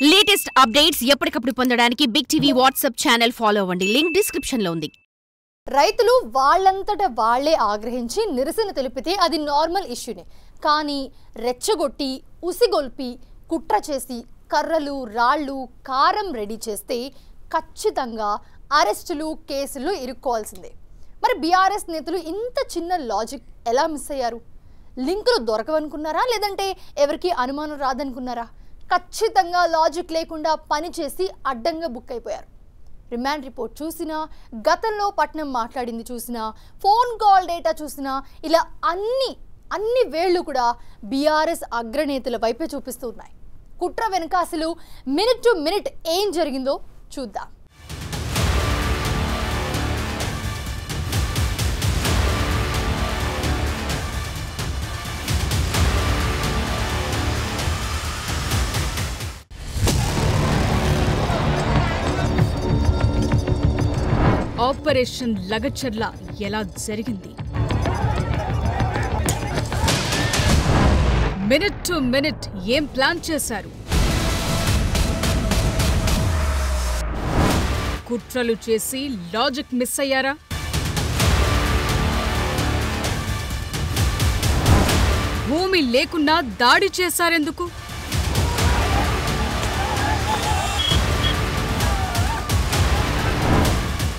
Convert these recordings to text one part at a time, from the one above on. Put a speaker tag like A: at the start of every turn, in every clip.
A: Latest updates ఎప్పటికప్పుడు పొందడానికి big TV WhatsApp channel follow అవ్వండి. లింక్ డిస్క్రిప్షన్ లో ఉంది.
B: రైతులు వాళ్ళంతట వాళ్లే ఆగ్రహించి నిరసన తెలిపితే అది నార్మల్ ఇష్యూనే. కానీ రెచ్చగొట్టి ఉసిగొల్పి కుట్ర చేసి కర్రలు రాళ్ళు కారం రెడీ చేస్తే ఖచ్చితంగా అరెస్టులు కేసులు ఇరుక్కోవాల్సిందే. మరి బీఆర్ఎస్ నేతలు ఇంత చిన్న లాజిక్ ఎలా మిస్ అయ్యారు? లింకులు దొరకవనుకున్నారా, లేదంటే ఎవరికి అనుమానం రాదనుకున్నారా? ఖచ్చితంగా లాజిక్ లేకుండా పనిచేసి అడ్డంగా బుక్ అయిపోయారు. రిమాండ్ రిపోర్ట్ చూసినా, గతంలో పట్నం మాట్లాడింది చూసినా, ఫోన్ కాల్ డేటా చూసినా, ఇలా అన్ని వేళ్లు కూడా బీఆర్ఎస్ అగ్రనేతల వైపే చూపిస్తున్నాయి. కుట్ర వెనుక అసలు మినిట్ టు మినిట్ ఏం జరిగిందో చూద్దాం.
C: ఆపరేషన్ లగచర్ల ఎలా జరిగింది? మినిట్ టు మినిట్ ఏం ప్లాన్ చేశారు? కుట్రలు చేసి లాజిక్ మిస్ అయ్యారా? భూమి లేకున్నా దాడి చేశారెందుకు?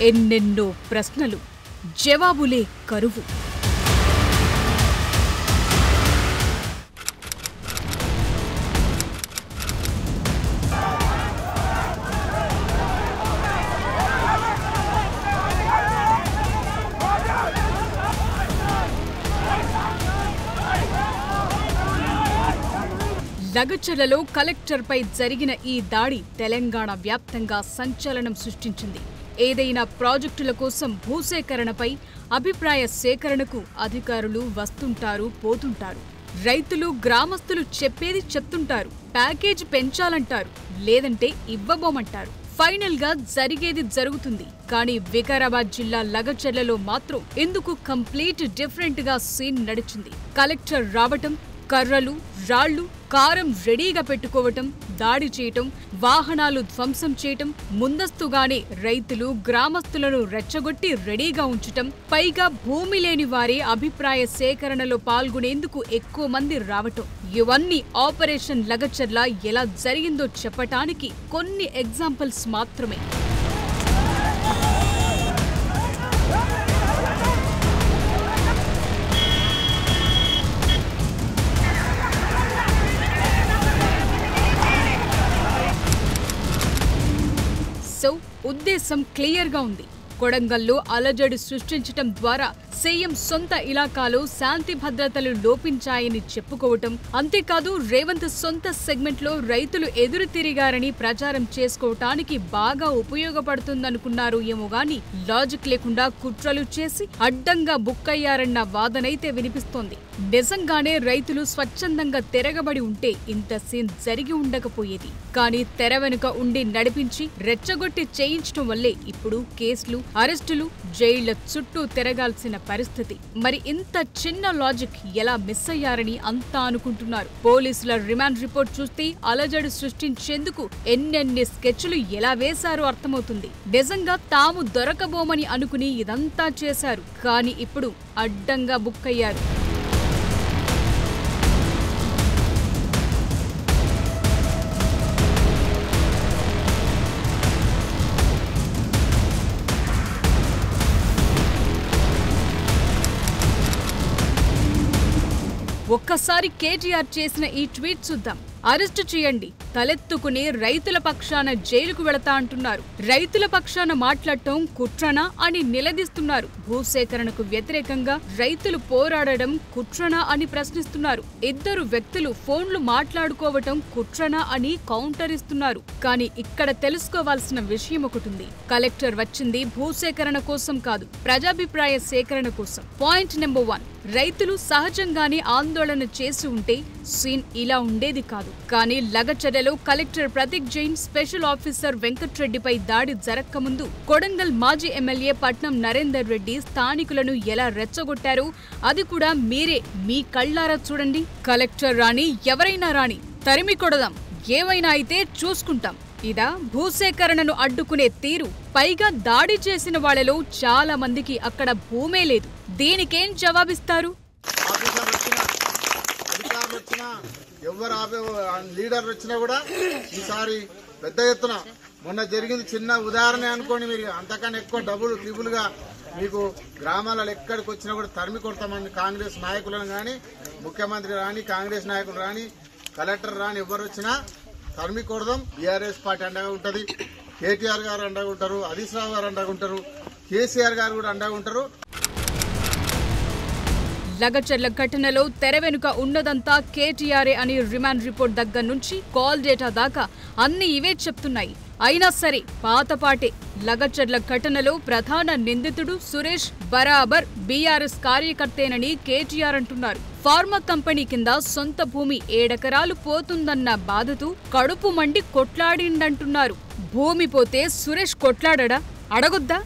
C: ఎన్నెన్నో ప్రశ్నలు, జవాబులే కరువు. లగచర్లలో కలెక్టర్పై జరిగిన ఈ దాడి తెలంగాణ వ్యాప్తంగా సంచలనం సృష్టించింది. ఏదైనా ప్రాజెక్టుల కోసం భూసేకరణపై అభిప్రాయ సేకరణకు అధికారులు వస్తుంటారు, పోతుంటారు. రైతులు, గ్రామస్తులు చెప్పేది చెప్తుంటారు. ప్యాకేజీ పెంచాలంటారు, లేదంటే ఇవ్వబోమంటారు. ఫైనల్ గా జరిగేది జరుగుతుంది. కానీ వికారాబాద్ జిల్లా లగచర్లలో మాత్రం ఎందుకు కంప్లీట్ డిఫరెంట్ గా సీన్ నడిచింది. కలెక్టర్ రావటం, కర్రలు, రాళ్లు, కారం రెడీగా పెట్టుకోవటం, దాడి చేయటం, వాహనాలు ధ్వంసం చేయటం, ముందస్తుగానే రైతులు, గ్రామస్తులను రెచ్చగొట్టి రెడీగా ఉంచటం, పైగా భూమి లేని వారి అభిప్రాయ సేకరణలో పాల్గొనేందుకు ఎక్కువ మంది రావటం, ఇవన్నీ ఆపరేషన్ లగచర్ల ఎలా జరిగిందో చెప్పటానికి కొన్ని ఎగ్జాంపుల్స్ మాత్రమే. సో ఉద్దేశం క్లియర్గా ఉంది. కొడంగల్లో అలజడి సృష్టించటం ద్వారా సీఎం సొంత ఇలాకాలో శాంతి భద్రతలు లోపించాయని చెప్పుకోవటం, అంతేకాదు రేవంత్ సొంత సెగ్మెంట్లో రైతులు ఎదురు తిరిగారని ప్రచారం చేసుకోవటానికి బాగా ఉపయోగపడుతుందనుకున్నారు ఏమో గాని లాజిక్ లేకుండా కుట్రలు చేసి అడ్డంగా బుక్కయ్యారన్న వాదనైతే వినిపిస్తోంది. నిజంగానే రైతులు స్వచ్ఛందంగా తిరగబడి ఉంటే ఇంత సీన్ జరిగి ఉండకపోయేది. కానీ తెర వెనుక ఉండి నడిపించి రెచ్చగొట్టి చేయించడం వల్లే ఇప్పుడు కేసులు, అరెస్టులు, జైళ్ల చుట్టూ తిరగాల్సిన పరిస్థితి. మరి ఇంత చిన్న లాజిక్ ఎలా మిస్ అయ్యారని అంతా అనుకుంటున్నారు. పోలీసుల రిమాండ్ రిపోర్ట్ చూస్తే అలజడి సృష్టించేందుకు ఎన్నెన్ని స్కెచ్లు ఎలా వేశారో అర్థమవుతుంది. నిజంగా తాము దొరకబోమని అనుకుని ఇదంతా చేశారు. కానీ ఇప్పుడు అడ్డంగా బుక్కయ్యారు. ఒక్కసారి కేటీఆర్ చేసిన ఈ ట్వీట్ చూద్దాం. అరెస్టు చేయండి, తలెత్తుకుని రైతుల పక్షాన జైలుకు వెళతా అంటున్నారు. రైతుల పక్షాన మాట్లాడటం కుట్రనా అని నిలదీస్తున్నారు. భూసేకరణకు వ్యతిరేకంగా రైతులు పోరాడడం కుట్రనా అని ప్రశ్నిస్తున్నారు. ఇద్దరు వ్యక్తులు ఫోన్లు మాట్లాడుకోవటం కుట్రనా అని కౌంటర్ ఇస్తున్నారు. కానీ ఇక్కడ తెలుసుకోవాల్సిన విషయం ఒకటుంది. కలెక్టర్ వచ్చింది భూసేకరణ కోసం కాదు, ప్రజాభిప్రాయ సేకరణ కోసం. పాయింట్ నెంబర్ 1, రైతులు సహజంగానే ఆందోళన చేసి ఉంటే సీన్ ఇలా ఉండేది కాదు. కానీ లగచర్లలో collector Prateek Jain, special officer వెంకట్రెడ్డిపై దాడి జరక్కముందు కొడంగల్ మాజీ ఎమ్మెల్యే పట్నం నరేందర్ రెడ్డి స్థానికులను ఎలా రెచ్చగొట్టారో అది కూడా మీరే మీ కళ్ళారా చూడండి. కలెక్టర్ రాని, ఎవరైనా రాని, తరిమి కొడదాం, ఏమైనా అయితే చూసుకుంటాం. ఇదా భూసేకరణను అడ్డుకునే తీరు? పైగా దాడి చేసిన వాళ్లలో చాలా మందికి అక్కడ భూమే లేదు. దీనికేం జవాబిస్తారు?
D: ఎవరు లీడర్ వచ్చినా కూడా ఈసారి పెద్ద ఎత్తున మొన్న జరిగింది చిన్న ఉదాహరణ అనుకోండి. మీరు అంతకన్నా ఎక్కువ డబుల్ ట్రిబుల్గా మీకు గ్రామాలలో ఎక్కడికి వచ్చినా కూడా తరిమి కొడతామని కాంగ్రెస్ నాయకులను కానీ, ముఖ్యమంత్రి రాని, కాంగ్రెస్ నాయకులు రాని, కలెక్టర్ రాని, ఎవరు వచ్చినా తరిమి కొడదాం. బీఆర్ఎస్ పార్టీ అండగా ఉంటుంది, కేటీఆర్ గారు అండగా ఉంటారు, హరీష్ రావు గారు అండగా ఉంటారు, కేసీఆర్ గారు కూడా అండగా ఉంటారు.
C: లగచర్ల ఘటనలో తెర వెనుక ఉన్నదంతా కేటీఆర్ఏ అని రిమాండ్ రిపోర్ట్ దగ్గర నుంచి కాల్ డేటా దాకా అన్ని ఇవే చెప్తున్నాయి. అయినా సరే పాతపాటే. లగచర్ల ఘటనలో ప్రధాన నిందితుడు సురేష్ బరాబర్ బీఆర్ఎస్ కార్యకర్తేనని కేటీఆర్ అంటున్నారు. ఫార్మా కంపెనీ కింద సొంత భూమి 7 ఎకరాలు పోతుందన్న బాధతో కడుపు మండి కొట్లాడిండంటున్నారు. భూమి పోతే సురేష్ కొట్లాడా? అడగొద్దా?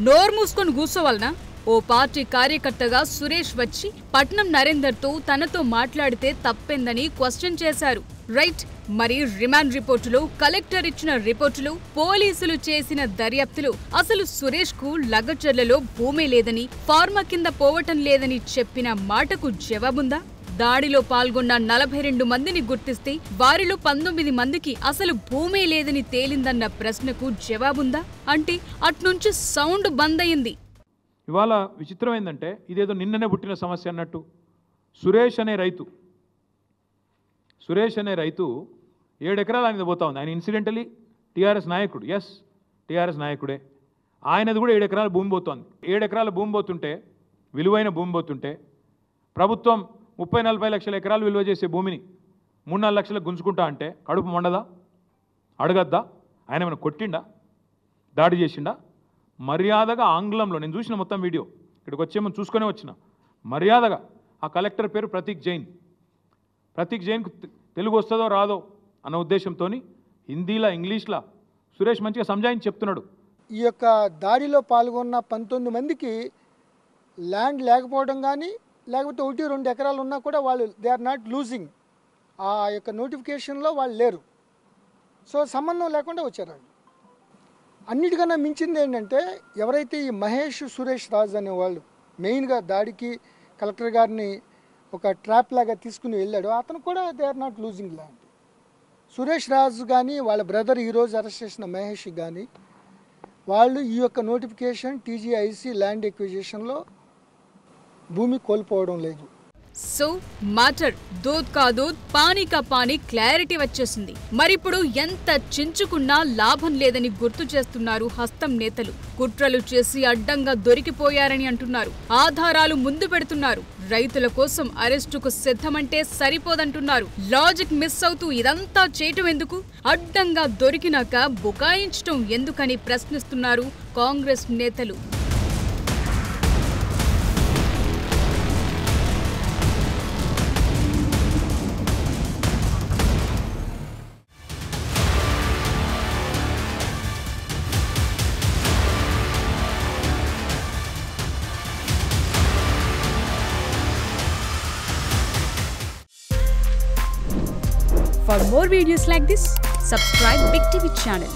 C: నోరు మూసుకొని కూర్చోవాలనా? ఓ పార్టీ కార్యకర్తగా సురేష్ వచ్చి పట్నం నరేందర్తో తనతో మాట్లాడితే తప్పేందని క్వశ్చన్ చేశారు. రైట్. మరి రిమాండ్ రిపోర్టులో, కలెక్టర్ ఇచ్చిన రిపోర్టులో, పోలీసులు చేసిన దర్యాప్తులో అసలు సురేష్ కు లగచర్లలో భూమే లేదని, ఫార్మా కింద పోవటం లేదని చెప్పిన మాటకు జవాబుందా? దాడిలో పాల్గొన్న 42 మందిని గుర్తిస్తే వారిలో 19 మందికి అసలు భూమే లేదని తేలిందన్న ప్రశ్నకు జవాబుందా? అంటే అట్నుంచి సౌండ్ బంద్ అయింది.
E: ఇవాళ విచిత్రం ఏంటంటే ఇదేదో నిన్ననే పుట్టిన సమస్య అన్నట్టు. సురేష్ అనే రైతు 7 ఎకరాలు ఆయన పోతా ఉంది. ఆయన ఇన్సిడెంటలీ టీఆర్ఎస్ నాయకుడు. ఎస్, టీఆర్ఎస్ నాయకుడే. ఆయనది కూడా 7 ఎకరాల భూమి పోతోంది. 7 ఎకరాల భూమి పోతుంటే, విలువైన భూమి పోతుంటే, ప్రభుత్వం 30-40 లక్షల ఎకరాలు విలువ చేసే భూమిని 3-4 లక్షలకు గుంజుకుంటా అంటే కడుపు మండదా? అడగద్దా? ఆయన ఏమైనా కొట్టిండా? దాడి చేసిండా? మర్యాదగా ఆంగ్లంలో, నేను చూసిన మొత్తం వీడియో, ఇక్కడికి వచ్చేమో చూసుకునే వచ్చిన, మర్యాదగా ఆ కలెక్టర్ పేరు ప్రతీక్ జైన్కు తెలుగు వస్తుందో రాదో అన్న ఉద్దేశంతో హిందీలా, ఇంగ్లీష్లా సురేష్ మంచిగా సంజాయించి చెప్తున్నాడు.
F: ఈ యొక్క దాడిలో పాల్గొన్న 19 మందికి ల్యాండ్ లేకపోవడం కానీ, లేకపోతే 1-2 ఎకరాలు ఉన్నా కూడా వాళ్ళు దే ఆర్ నాట్ లూజింగ్. ఆ యొక్క నోటిఫికేషన్లో వాళ్ళు లేరు. సో సంబంధం లేకుండా వచ్చారు. అన్నిటికన్నా మించింది ఏంటంటే, ఎవరైతే ఈ మహేష్ సురేష్ రాజ్ అనేవాళ్ళు మెయిన్గా దాడికి కలెక్టర్ గారిని ఒక ట్రాప్ లాగా తీసుకుని వెళ్ళాడు, అతను కూడా they are not losing land. Suresh Raju కానీ వాళ్ళ బ్రదర్ ఈరోజు అరెస్ట్ చేసిన మహేష్ కానీ వాళ్ళు ఈ యొక్క నోటిఫికేషన్ టీజీఐసీ ల్యాండ్ ఎక్విజిషన్లో భూమి కోల్పోవడం లేదు.
C: సో మ్యాటర్ దూద్ కా దూద్, పానీ కా పానీ క్లారిటీ వచ్చేసింది. మరిప్పుడు ఎంత చించుకున్నా లాభం లేదని గుర్తు చేస్తున్నారు హస్తం నేతలు. కుట్రలు చేసి అడ్డంగా దొరికిపోయారని అంటున్నారు. ఆధారాలు ముందు పెడుతున్నారు. రైతుల కోసం అరెస్టుకు సిద్ధమంటే సరిపోదంటున్నారు. లాజిక్ మిస్ అవుతూ ఇదంతా చేయటం ఎందుకు? అడ్డంగా దొరికినాక బుకాయించటం ఎందుకని ప్రశ్నిస్తున్నారు కాంగ్రెస్ నేతలు. For more videos like this, subscribe Big TV channel.